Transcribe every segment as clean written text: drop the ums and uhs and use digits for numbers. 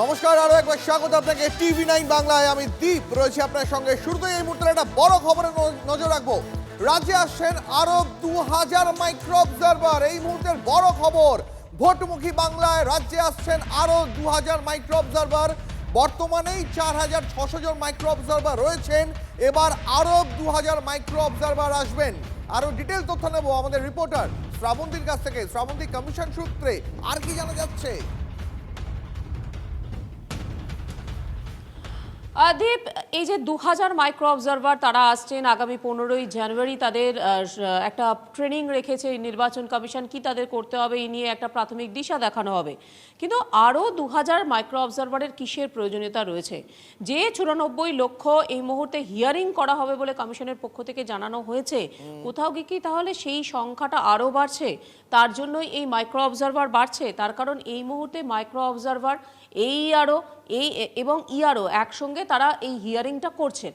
নমস্কার, আরো একবার স্বাগত আপনাকে টিভি9 বাংলায়। আমি দীপ রয়েছি আপনার সঙ্গে। শুরুতেই এই মুহূর্তে একটা বড় খবরে নজর রাখবো। রাজ্যে আসছেন আরো 2000 মাইক্রো অবজারভার। এই মুহূর্তের বড় খবর, ভোটমুখী বাংলায় রাজ্যে আসছেন আরো 2000 মাইক্রো অবজারভার। বর্তমানেই 4600 জন মাইক্রো অবজারভার রয়েছেন, এবার আরো 2000 মাইক্রো অবজারভার আসবেন। আরো ডিটেল তথ্য নেব আমাদের রিপোর্টার শ্রাবন্তীর কাছ থেকে। শ্রাবন্তী, কমিশন সূত্রে আর কি জানা যাচ্ছে? দীপ, এই যে 2000 মাইক্রো অবজারভার তারা আসছেন, আগামী 15ই জানুয়ারি তাদের একটা ট্রেনিং রেখেছে নির্বাচন কমিশন, কি তাদের করতে হবে এই নিয়ে একটা প্রাথমিক দিশা দেখানো হবে। কিন্তু আরও 2000 মাইক্রো অবজারভারের কিসের প্রয়োজনীয়তা রয়েছে? যে 94 লক্ষ এই মুহূর্তে হিয়ারিং করা হবে বলে কমিশনের পক্ষ থেকে জানানো হয়েছে, কোথাও গিয়ে কি তাহলে সেই সংখ্যাটা আরও বাড়ছে? তার জন্যই এই মাইক্রো অবজারভার বাড়ছে। তার কারণ এই মুহূর্তে মাইক্রো অবজারভার এবং ইআরও একসঙ্গে তারা এই হিয়ারিংটা করছেন।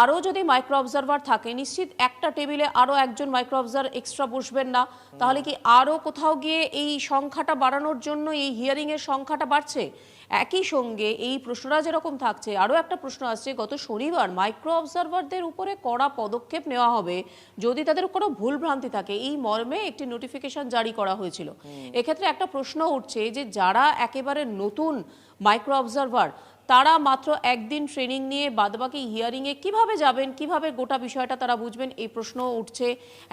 আরও যদি মাইক্রো অবজারভার থাকে, নিশ্চিত একটা টেবিলে আরও একজন মাইক্রো অবজারভার এক্সট্রা বসবেন না? তাহলে কি আরও কোথাও গিয়ে এই সংখ্যাটা বাড়ানোর জন্য এই হিয়ারিংয়ের সংখ্যাটা বাড়ছে? একই সঙ্গে এই প্রশ্নটা যেরকম থাকছে, আরও একটা প্রশ্ন আসছে, গত শনিবার মাইক্রো অবজারভারদের উপরে কড়া পদক্ষেপ নেওয়া হবে যদি তাদের কোনো ভুলভ্রান্তি থাকে, এই মর্মে একটি নোটিফিকেশন জারি করা হয়েছিল। এক্ষেত্রে একটা প্রশ্ন উঠছে যে যারা একেবারে নতুন মাইক্রো অবজারভার, তারা মাত্র একদিন ট্রেনিং নিয়ে বাদবাকি হিয়ারিংয়ে কিভাবে যাবেন, কিভাবে গোটা বিষয়টা তারা বুঝবেন, এই প্রশ্ন উঠছে।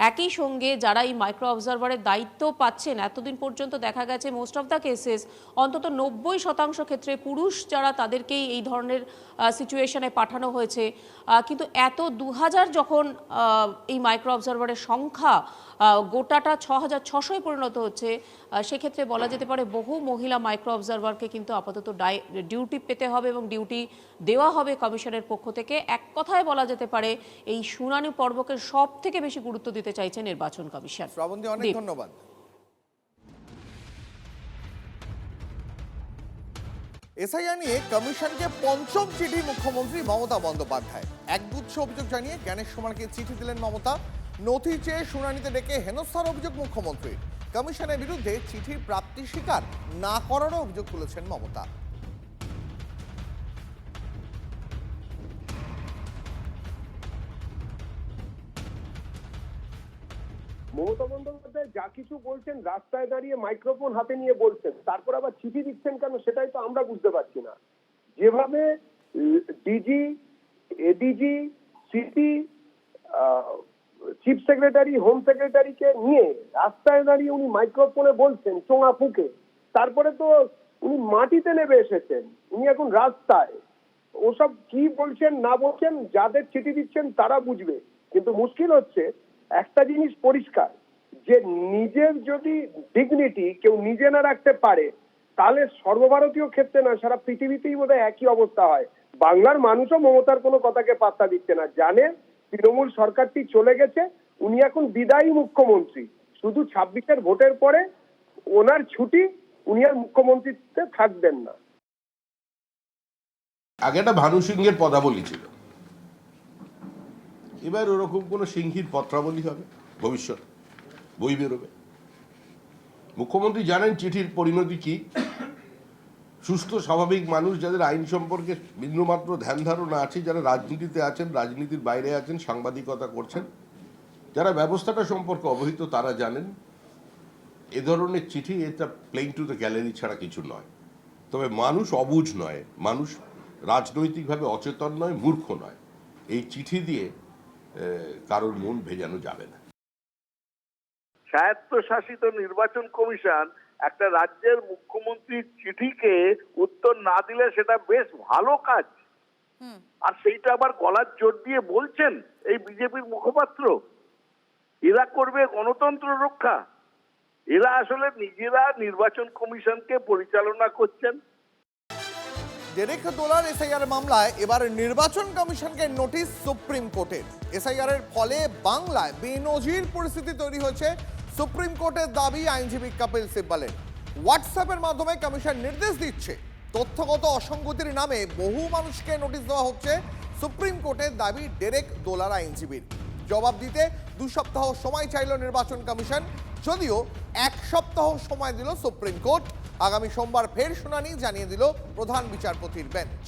একই সঙ্গে যারা এই মাইক্রো অবজারভারের দায়িত্ব পাচ্ছেন, এতদিন পর্যন্ত দেখা গেছে মোস্ট অফ দ্য কেসেস অন্তত 90% ক্ষেত্রে পুরুষ যারা, তাদেরকেই এই ধরনের সিচুয়েশনে পাঠানো হয়েছে। কিন্তু এত 2000 যখন এই মাইক্রো অবজারভারের সংখ্যা গোটাটা 6600 পরিণত হচ্ছে, সেক্ষেত্রে বলা যেতে পারে বহু মহিলা মাইক্রো অবজারভারকে কিন্তু আপাতত ডিউটি পেতে হবে এবং ডিউটি দেওয়া হবে কমিশনের পক্ষ থেকে। এক কথায় বলা যেতে পারে এই শুনানি পর্বকে সব থেকে বেশি গুরুত্ব দিতে চাইছে নির্বাচন কমিশন। শ্রাবন্তী, অনেক ধন্যবাদ। এসআইআর নিয়ে কমিশনকে পঞ্চম চিঠি মুখ্যমন্ত্রী মমতা বন্দ্যোপাধ্যায়। একগুচ্ছ অভিযোগ জানিয়ে জ্ঞানেশ কুমারকে চিঠি দিলেন মমতা। নথি চেয়ে শুনানিতে ডেকে হেনস্থার অভিযোগ মুখ্যমন্ত্রীর। কমিশনের বিরুদ্ধে চিঠির প্রাপ্তি স্বীকার না করারও অভিযোগ তুলেছেন মমতা। মমতা বন্দ্যোপাধ্যায় যা কিছু বলছেন রাস্তায় দাঁড়িয়ে মাইক্রোফোন হাতে নিয়ে বলছেন, তারপর আবার চিঠি দিচ্ছেন কেন, সেটাই তো আমরা বুঝতে পারছি না। যেভাবে DG, ADG, CP, chief secretary, home সেক্রেটারিকে নিয়ে রাস্তায় দাঁড়িয়ে উনি মাইক্রোফোনে বলছেন চোঙা ফুঁকে, তারপরে তো উনি মাটিতে নেমে এসেছেন, উনি এখন রাস্তায়। ওসব কি বলছেন না বলছেন যাদের চিঠি দিচ্ছেন তারা বুঝবে। কিন্তু মুশকিল হচ্ছে, একটা জিনিস পরিষ্কার, যে নিজের যদি ডিগনিটি কেউ নিজে না রাখতে পারে, তাহলে সর্বভারতীয় ক্ষেত্রে না, সারা পৃথিবীতেই বোধহয় একই অবস্থা হয়। বাংলার মানুষও মমতার কোনো কথাকে পাত্তা দিচ্ছে না, জানে তৃণমূল সরকারটি চলে গেছে, উনি এখন বিদায়ী মুখ্যমন্ত্রী। শুধু 26-এর ভোটের পরে ওনার ছুটি, উনি আর মুখ্যমন্ত্রীতে থাকবেন না। আগে একটা ভানু সিংহের পদাবলী ছিল, এবার ওরকম কোনো সিংহীর পত্রাবলী হবে ভবিষ্যৎ, বই বেরোবে। মুখ্যমন্ত্রী জানেন চিঠির পরিণতি কি। সুস্থ স্বাভাবিক মানুষ, যাদের আইন সম্পর্কে বিন্দুমাত্র ধ্যান ধারণা আছে, যারা রাজনীতিতে আছেন, রাজনীতির বাইরে আছেন, সাংবাদিকতা করছেন, যারা ব্যবস্থাটা সম্পর্কে অবহিত, তারা জানেন এ ধরনের চিঠি এটা প্লেইং টু দ্য গ্যালারি ছাড়া কিছু নয়। তবে মানুষ অবুঝ নয়, মানুষ রাজনৈতিকভাবে অচেতন নয়, মূর্খ নয়। এই চিঠি দিয়ে কারোর মন ভেজানো যাবে না। স্বায়ত্তশাসিত নির্বাচন কমিশন একটা রাজ্যের মুখ্যমন্ত্রীর চিঠিকে উত্তর না দিলে সেটা বেশ ভালো কাজ, আর সেইটা আবার গলার জোর দিয়ে বলছেন এই বিজেপির মুখপাত্র। এরা করবে গণতন্ত্র রক্ষা? এরা আসলে নিজেরা নির্বাচন কমিশনকে পরিচালনা করছেন। ডেরেক দোলার এসআইআর মামলায় এবার নির্বাচন কমিশনকে নোটিশ সুপ্রিম কোর্টের। এসআইআর এর ফলে বাংলায় বেনজির পরিস্থিতি তৈরি হয়েছে। সুপ্রিম কোর্টের দাবি আইনজীবী কপিল সিব্বলের। হোয়াটসঅ্যাপের মাধ্যমে কমিশন নির্দেশ দিচ্ছে, তথ্যগত অসঙ্গতির নামে বহু মানুষকে নোটিশ দেওয়া হচ্ছে। সুপ্রিম কোর্টের দাবি ডেরেক দোলার আইনজীবীর। জবাব দিতে 2 সপ্তাহ সময় চাইল নির্বাচন কমিশন। যদিও 1 সপ্তাহ সময় দিল সুপ্রিম কোর্ট। আগামী সোমবার ফের শুনানি জানিয়ে দিল প্রধান বিচারপতির বেঞ্চ।